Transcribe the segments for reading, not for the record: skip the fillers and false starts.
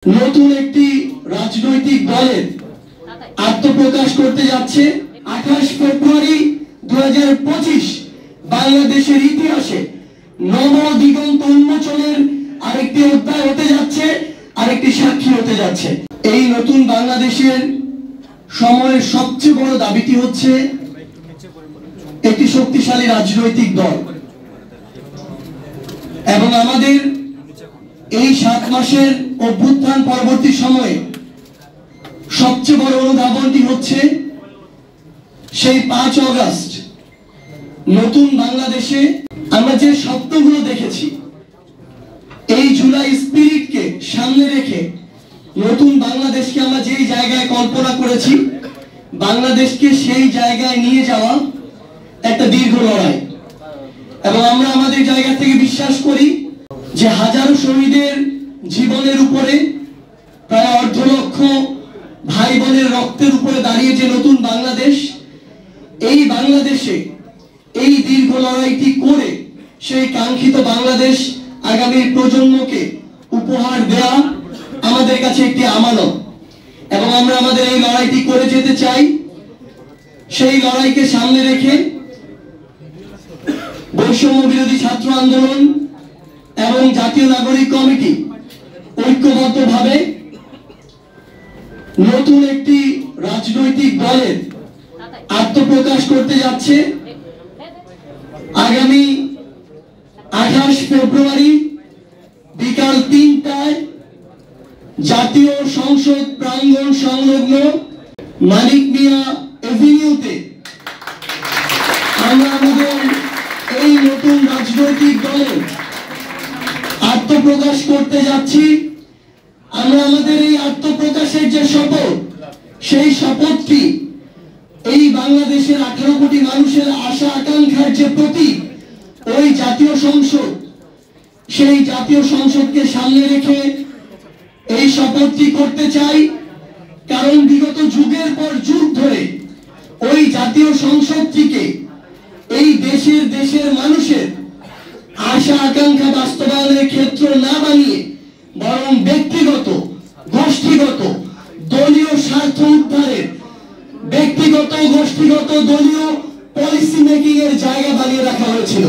নতুন একটি রাজনৈতিক দলের আত্মপ্রকাশ করতে যাচ্ছে 28 ফেব্রুয়ারি 2025 বাংলাদেশের ইতিহাসে নবদিগন্ত উন্মোচনের আরেকটি অধ্যায় হতে যাচ্ছে, আরেকটি সাক্ষী হতে যাচ্ছে। এই নতুন বাংলাদেশের সময়ের সবচেয়ে বড় দাবিটি হচ্ছে একটি শক্তিশালী রাজনৈতিক দল, এবং আমাদের এই 7 মাসের অভ্যুত্থান পরবর্তী সময়ে সবচেয়ে বড় অনুধাবনটি হচ্ছে সেই 5 আগস্ট নতুন বাংলাদেশে আমরা যে স্বপ্নগুলো দেখেছি, এই জুলাই স্পিরিটকে সামনে রেখে নতুন বাংলাদেশকে আমরা যেই জায়গায় কল্পনা করেছি, বাংলাদেশকে সেই জায়গায় নিয়ে যাওয়া একটা দীর্ঘ লড়াই। এবং আমরা আমাদের জায়গা থেকে বিশ্বাস করি যে হাজারো শহীদের জীবনের উপরে, প্রায় 1.5 লক্ষ ভাই বোনের রক্তের উপরে দাঁড়িয়ে যে নতুন বাংলাদেশ, এই বাংলাদেশে এই দীর্ঘ লড়াইটি করে সেই কাঙ্ক্ষিত বাংলাদেশ আগামী প্রজন্মকে উপহার দেওয়া আমাদের কাছে একটি আমানত। এবং আমরা আমাদের এই লড়াইটি করে যেতে চাই। সেই লড়াইকে সামনে রেখে বৈষম্য বিরোধী ছাত্র আন্দোলন এবং জাতীয় নাগরিক কমিটি ঐক্যবদ্ধভাবে নতুন একটি রাজনৈতিক দলের আত্মপ্রকাশ করতে যাচ্ছে আগামী 28 ফেব্রুয়ারি বিকাল 3টায় জাতীয় সংসদ প্রাঙ্গণ সংলগ্ন মানিক মিয়া এভিনিউতে আমরা আমাদের এই নতুন রাজনৈতিক দলের আত্মপ্রকাশ করতে যাচ্ছি। আমরা আমাদের এই আত্মপ্রকাশের যে শপথ, সেই শপথটি এই বাংলাদেশের 18 কোটি মানুষের আশা আকাঙ্ক্ষার যে প্রতীক, ওই জাতীয় সংসদ, সেই জাতীয় সংসদকে সামনে রেখে এই শপথটি করতে চাই। কারণ বিগত যুগের পর যুগ ধরে ওই জাতীয় সংসদটিকে এই দেশের মানুষের আশা আকাঙ্ক্ষা বাস্তবায়নের ক্ষেত্র না বানিয়ে বরং ব্যক্তিগত, গোষ্ঠীগত, দলীয় স্বার্থ উদ্ধারের, ব্যক্তিগত, গোষ্ঠীগত, দলীয় পলিসি মেকিং এর জায়গা বানিয়ে রাখা হয়েছিল।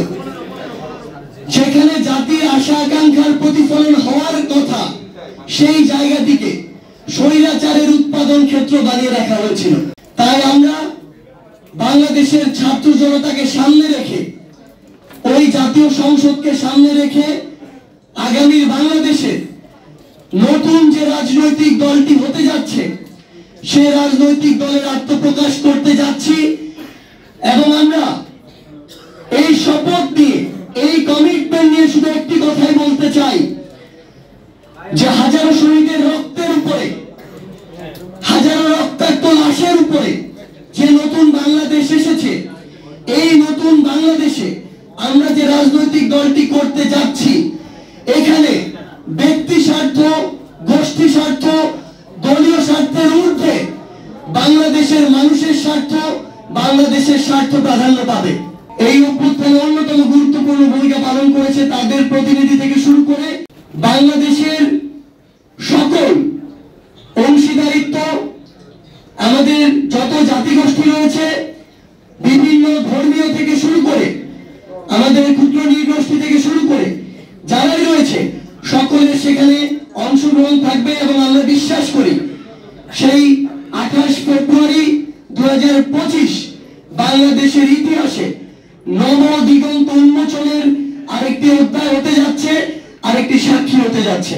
যেখানে জাতির আশা আকাঙ্ক্ষার প্রতিফলন হওয়ার কথা, সেই জায়গাটিকে স্বৈরাচারের উৎপাদন ক্ষেত্র বানিয়ে রাখা হয়েছিল। তাই আমরা বাংলাদেশের ছাত্র জনতাকে সামনে রেখে, ওই জাতীয় সংসদকে সামনে রেখে আগামীর বাংলাদেশে নতুন যে রাজনৈতিক দলটি হতে যাচ্ছে, সেই রাজনৈতিক দলের আত্মপ্রকাশ করতে যাচ্ছি। এবং আমরা এই শপথ নিয়ে, এই কমিটমেন্ট নিয়ে শুধু একটি কথাই বলতে চাই, যে হাজারো শহীদের রক্তের উপরে, হাজারো রক্তাক্ত লাশের উপরে যে নতুন বাংলাদেশ এসেছে, এই নতুন বাংলাদেশে আমরা যে রাজনৈতিক দলটি করতে যাচ্ছি, এখানে ব্যক্তি স্বার্থ, গোষ্ঠী স্বার্থ, দলীয় স্বার্থের ঊর্ধ্বে বাংলাদেশের মানুষের স্বার্থ, বাংলাদেশের স্বার্থ প্রাধান্য পাবে। এই অভ্যুত্থানে অন্যতম গুরুত্বপূর্ণ ভূমিকা পালন করেছে তাদের প্রতিনিধি থেকে শুরু করে বাংলাদেশের সকল অংশীদারিত্ব, আমাদের যত জাতিগোষ্ঠী রয়েছে, বিভিন্ন ধর্মীয় থেকে শুরু করে আমাদের ক্ষুদ্র নৃগোষ্ঠী থেকে শুরু করে যারাই রয়েছে, সকলের সেখানে অংশগ্রহণ থাকবে। এবং আমরা বিশ্বাস করি সেই 28 ফেব্রুয়ারি 2025 বাংলাদেশের ইতিহাসে নবদিগন্ত উন্মোচনের আরেকটি অধ্যায় হতে যাচ্ছে, আরেকটি সাক্ষী হতে যাচ্ছে।